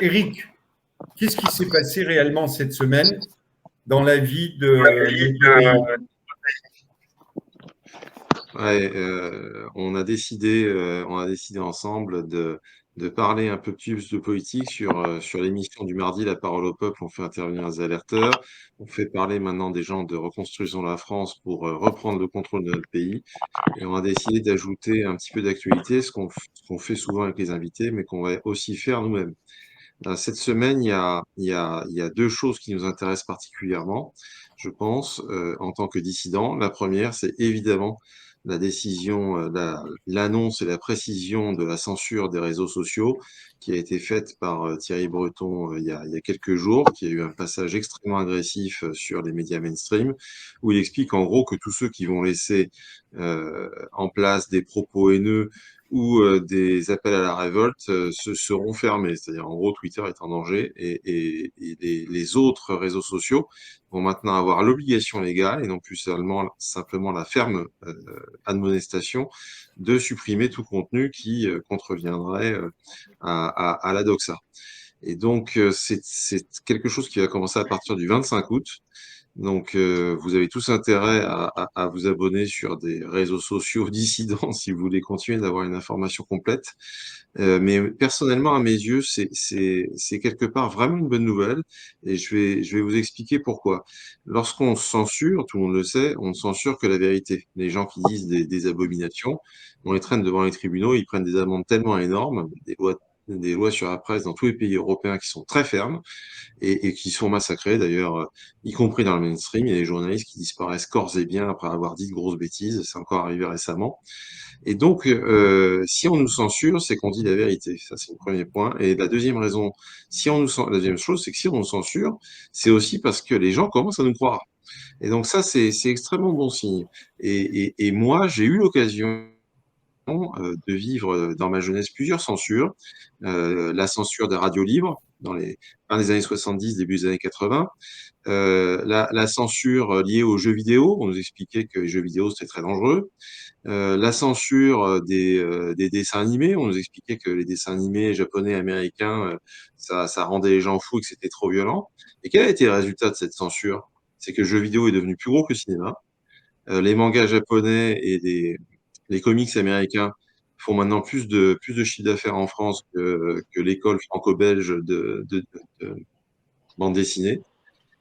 Eric, qu'est-ce qui s'est passé réellement cette semaine dans la vie de notre pays? Ouais, on a décidé ensemble de parler un peu plus de politique sur l'émission du mardi, La Parole au peuple. On fait intervenir des alerteurs. On fait parler maintenant des gens de Reconstruisons la France pour reprendre le contrôle de notre pays. Et on a décidé d'ajouter un petit peu d'actualité, ce qu'on fait souvent avec les invités, mais qu'on va aussi faire nous-mêmes. Cette semaine, il y a deux choses qui nous intéressent particulièrement, je pense, en tant que dissidents. La première, c'est évidemment la décision, l'annonce et la précision de la censure des réseaux sociaux qui a été faite par Thierry Breton il y a quelques jours, qui a eu un passage extrêmement agressif sur les médias mainstream, où il explique en gros que tous ceux qui vont laisser en place des propos haineux ou des appels à la révolte se seront fermés. C'est-à-dire, en gros, Twitter est en danger et les autres réseaux sociaux vont maintenant avoir l'obligation légale, et non plus simplement la ferme admonestation, de supprimer tout contenu qui contreviendrait à la doxa. Et donc, c'est quelque chose qui va commencer à partir du 25 août. Donc, vous avez tous intérêt à vous abonner sur des réseaux sociaux dissidents si vous voulez continuer d'avoir une information complète. Mais personnellement, à mes yeux, c'est quelque part vraiment une bonne nouvelle et je vais vous expliquer pourquoi. Lorsqu'on censure, tout le monde le sait, on ne censure que la vérité. Les gens qui disent des abominations, on les traîne devant les tribunaux, ils prennent des amendes tellement énormes, des lois sur la presse dans tous les pays européens qui sont très fermes et qui sont massacrés d'ailleurs, y compris dans le mainstream. Il y a des journalistes qui disparaissent corps et biens après avoir dit de grosses bêtises, c'est encore arrivé récemment. Et donc, si on nous censure, c'est qu'on dit la vérité. Ça, c'est le premier point. Et la deuxième raison, la deuxième chose, c'est que si on nous censure, c'est aussi parce que les gens commencent à nous croire. Et donc ça, c'est extrêmement bon signe. Et moi, j'ai eu l'occasion de vivre dans ma jeunesse plusieurs censures. La censure des radios libres dans les fin des années 70, début des années 80. La censure liée aux jeux vidéo. On nous expliquait que les jeux vidéo, c'était très dangereux. La censure des dessins animés. On nous expliquait que les dessins animés japonais, américains, ça rendait les gens fous et que c'était trop violent. Et quel a été le résultat de cette censure? C'est que le jeu vidéo est devenu plus gros que le cinéma. Les mangas japonais et les comics américains font maintenant plus de chiffre d'affaires en France que l'école franco-belge de bande dessinée.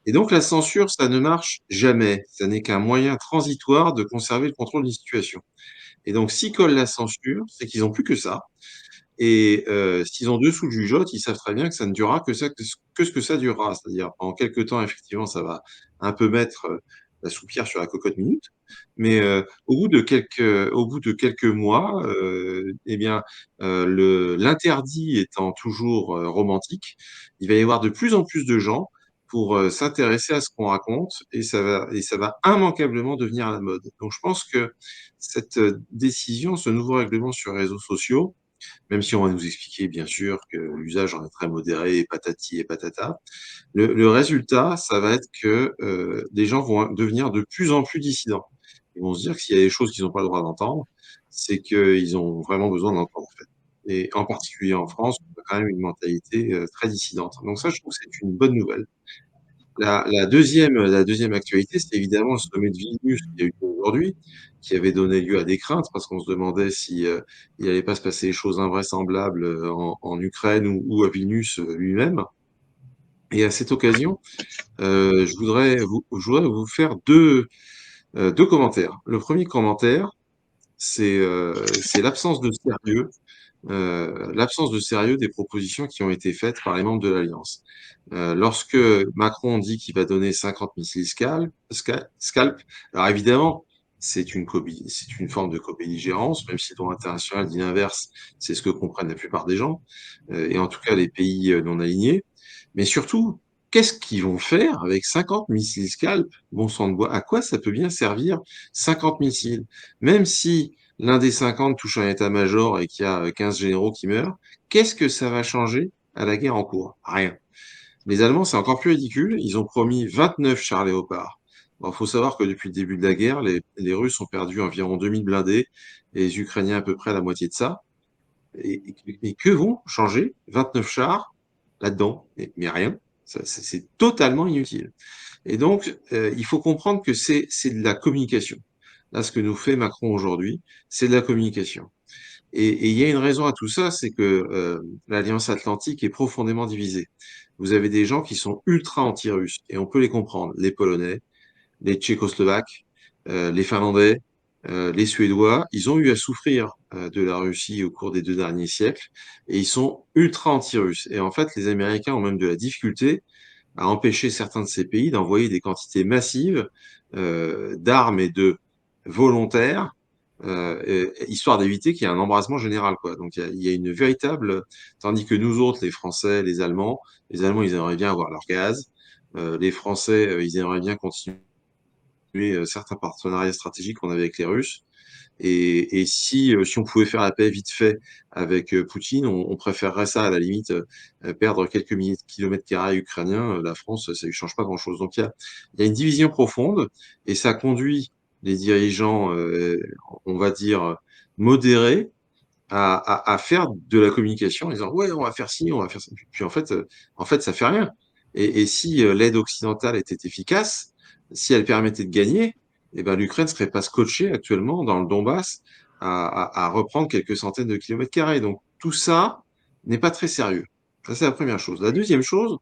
Et donc la censure, ça ne marche jamais. Ça n'est qu'un moyen transitoire de conserver le contrôle d'une situation. Et donc s'ils collent la censure, c'est qu'ils n'ont plus que ça. Et s'ils ont deux sous le jugeote, ils savent très bien que ça ne durera que ce que ça durera. C'est-à-dire, en quelques temps, effectivement, ça va un peu mettre la soupière sur la cocotte minute. Mais au bout de quelques mois, eh bien, l'interdit étant toujours romantique, il va y avoir de plus en plus de gens pour s'intéresser à ce qu'on raconte et ça va immanquablement devenir à la mode. Donc, je pense que cette décision, ce nouveau règlement sur les réseaux sociaux, même si on va nous expliquer bien sûr que l'usage en est très modéré et patati et patata. Le résultat, ça va être que les gens vont devenir de plus en plus dissidents. Ils vont se dire que s'il y a des choses qu'ils n'ont pas le droit d'entendre, c'est qu'ils ont vraiment besoin d'entendre en fait. Et en particulier en France, on a quand même une mentalité très dissidente. Donc ça, je trouve que c'est une bonne nouvelle. La deuxième actualité, c'est évidemment le sommet de Vilnius qu'il y a eu aujourd'hui, qui avait donné lieu à des craintes, parce qu'on se demandait si il n'allait pas se passer des choses invraisemblables en Ukraine ou à Vilnius lui-même. Et à cette occasion, je voudrais vous faire deux commentaires. Le premier commentaire, c'est l'absence de sérieux des propositions qui ont été faites par les membres de l'Alliance. Lorsque Macron dit qu'il va donner 50 missiles Scalp, alors évidemment, c'est une forme de co-belligérance, même si le droit international dit l'inverse, c'est ce que comprennent la plupart des gens, et en tout cas les pays non alignés. Mais surtout, qu'est-ce qu'ils vont faire avec 50 missiles Scalp? Bon sang de bois, à quoi ça peut bien servir 50 missiles? Même si l'un des 50 touche un état-major et qu'il y a 15 généraux qui meurent, qu'est-ce que ça va changer à la guerre en cours? Rien. Les Allemands, c'est encore plus ridicule. Ils ont promis 29 chars Léopard. Il faut savoir que depuis le début de la guerre, les Russes ont perdu environ 2000 blindés et les Ukrainiens à peu près la moitié de ça. Et que vont changer 29 chars là-dedans, mais rien. C'est totalement inutile. Et donc, il faut comprendre que c'est de la communication. Là, ce que nous fait Macron aujourd'hui, c'est de la communication. Et il y a une raison à tout ça, c'est que l'Alliance Atlantique est profondément divisée. Vous avez des gens qui sont ultra anti-russes, et on peut les comprendre. Les Polonais, les Tchécoslovaques, les Finlandais, les Suédois, ils ont eu à souffrir de la Russie au cours des 2 derniers siècles, et ils sont ultra anti-russes. Et en fait, les Américains ont même de la difficulté à empêcher certains de ces pays d'envoyer des quantités massives d'armes et de volontaires, histoire d'éviter qu'il y ait un embrasement général, quoi. Donc il y a une véritable, tandis que nous autres, les Français, les Allemands, ils aimeraient bien avoir leur gaz, les Français, ils aimeraient bien continuer certains partenariats stratégiques qu'on avait avec les Russes. Et si on pouvait faire la paix vite fait avec Poutine, on préférerait ça à la limite, perdre quelques milliers de kilomètres carrés ukrainiens. La France, ça ne change pas grand-chose. Donc il y a une division profonde et ça conduit les dirigeants, on va dire, modérés à faire de la communication en disant ouais, on va faire ci, on va faire ça. Puis en fait, ça fait rien. Et si l'aide occidentale était efficace, si elle permettait de gagner, eh ben, l'Ukraine serait pas scotchée actuellement dans le Donbass à reprendre quelques centaines de kilomètres carrés. Donc tout ça n'est pas très sérieux. Ça, c'est la première chose. La deuxième chose,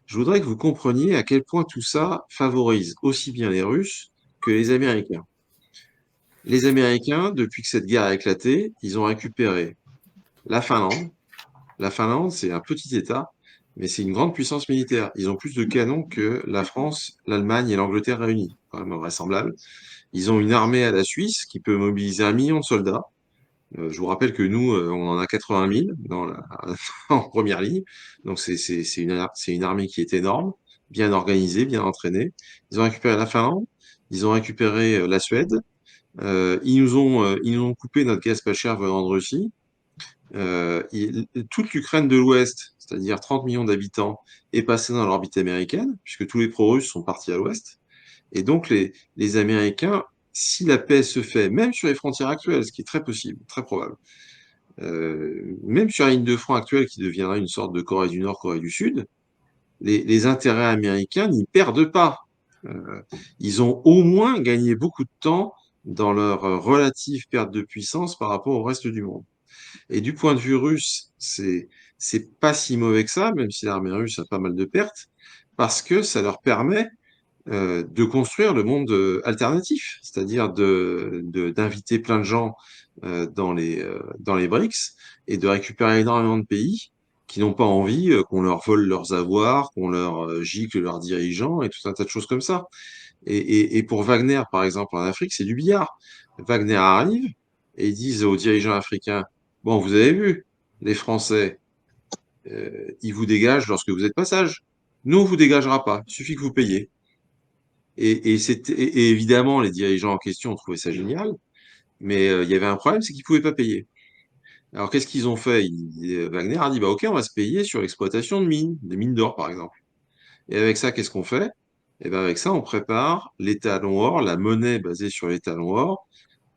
je voudrais que vous compreniez à quel point tout ça favorise aussi bien les Russes que les Américains. Les Américains, depuis que cette guerre a éclaté, ils ont récupéré la Finlande. La Finlande, c'est un petit État, mais c'est une grande puissance militaire. Ils ont plus de canons que la France, l'Allemagne et l'Angleterre réunis, quand même vraisemblable. Ils ont une armée à la Suisse qui peut mobiliser 1 million de soldats. Je vous rappelle que nous, on en a 80 000 en première ligne. Donc c'est une armée qui est énorme, bien organisée, bien entraînée. Ils ont récupéré la Finlande, ils ont récupéré la Suède. Ils nous ont coupé notre gaz pas cher venant de Russie. Toute l'Ukraine de l'Ouest, c'est-à-dire 30 millions d'habitants, est passée dans l'orbite américaine, puisque tous les pro-russes sont partis à l'Ouest. Et donc les Américains, si la paix se fait, même sur les frontières actuelles, ce qui est très possible, très probable, même sur la ligne de front actuelle qui deviendra une sorte de Corée du Nord, Corée du Sud, les intérêts américains n'y perdent pas. Euh, Ils ont au moins gagné beaucoup de temps dans leur relative perte de puissance par rapport au reste du monde. Et du point de vue russe, c'est pas si mauvais que ça, même si l'armée russe a pas mal de pertes, parce que ça leur permet de construire le monde alternatif, c'est-à-dire d'inviter plein de gens dans les BRICS et de récupérer énormément de pays qui n'ont pas envie qu'on leur vole leurs avoirs, qu'on leur gicle leurs dirigeants et tout un tas de choses comme ça. Et pour Wagner, par exemple, en Afrique, c'est du billard. Wagner arrive et ils disent aux dirigeants africains, bon, vous avez vu, les Français, ils vous dégagent lorsque vous êtes passage. Nous, on vous dégagera pas. Il suffit que vous payiez. Et évidemment, les dirigeants en question ont trouvé ça génial, mais il y avait un problème, c'est qu'ils pouvaient pas payer. Alors, qu'est-ce qu'ils ont fait? Wagner a dit, bah, OK, on va se payer sur l'exploitation de mines, des mines d'or, par exemple. Et avec ça, qu'est-ce qu'on fait? Et ben avec ça, on prépare les talons or, la monnaie basée sur les talons or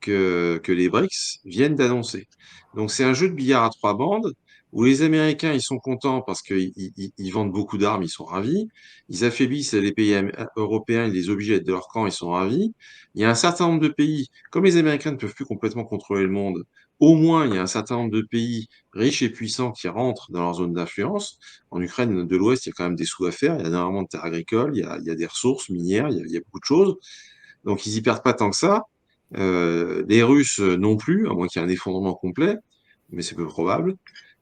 que les BRICS viennent d'annoncer. Donc c'est un jeu de billard à 3 bandes où les Américains, ils sont contents parce qu'ils vendent beaucoup d'armes, ils sont ravis. Ils affaiblissent les pays européens, ils les obligent à être de leur camp, ils sont ravis. Il y a un certain nombre de pays, comme les Américains ne peuvent plus complètement contrôler le monde, au moins il y a un certain nombre de pays riches et puissants qui rentrent dans leur zone d'influence. En Ukraine de l'Ouest, il y a quand même des sous à faire, il y a énormément de terres agricoles, il y a des ressources minières, il y a beaucoup de choses. Donc ils y perdent pas tant que ça. Les Russes non plus, à moins qu'il y ait un effondrement complet, mais c'est peu probable.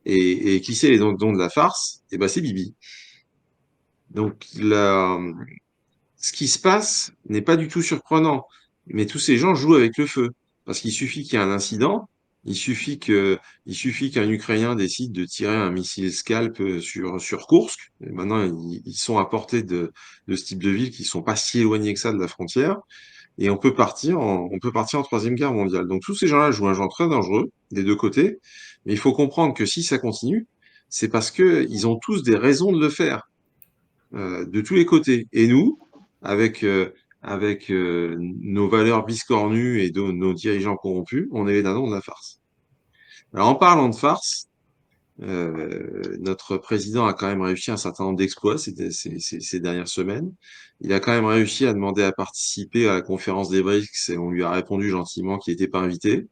Et qui c'est les dons de la farce? Eh ben c'est Bibi. Donc ce qui se passe n'est pas du tout surprenant, mais tous ces gens jouent avec le feu, parce qu'il suffit qu'il y ait un incident, il suffit qu'un Ukrainien décide de tirer un missile Scalp sur Koursk. Et maintenant, ils sont à portée de ce type de ville qui sont pas si éloignés que ça de la frontière. Et on peut partir en Troisième Guerre mondiale. Donc tous ces gens-là jouent un jeu très dangereux des deux côtés, mais il faut comprendre que si ça continue, c'est parce que ils ont tous des raisons de le faire de tous les côtés. Et nous, avec nos valeurs biscornues nos dirigeants corrompus, on est les dindons de la farce. Alors en parlant de farce, Notre président a quand même réussi un certain nombre d'exploits ces dernières semaines. Il a quand même réussi à demander à participer à la conférence des BRICS et on lui a répondu gentiment qu'il n'était pas invité.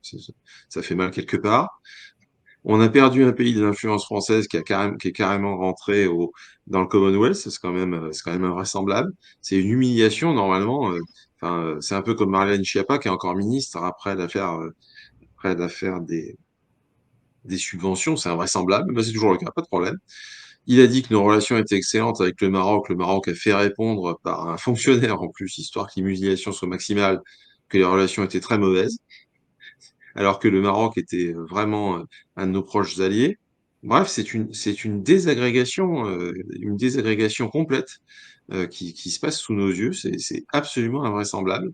Ça fait mal quelque part. On a perdu un pays de l'influence française qui est carrément rentré dans le Commonwealth. C'est quand même invraisemblable. C'est une humiliation normalement. Enfin, c'est un peu comme Marlène Schiappa qui est encore ministre après l'affaire des subventions. C'est invraisemblable, mais c'est toujours le cas, pas de problème. Il a dit que nos relations étaient excellentes avec le Maroc. Le Maroc a fait répondre par un fonctionnaire en plus, histoire que l'humiliation soit maximale, que les relations étaient très mauvaises, alors que le Maroc était vraiment un de nos proches alliés. Bref, c'est une désagrégation complète qui se passe sous nos yeux. C'est absolument invraisemblable.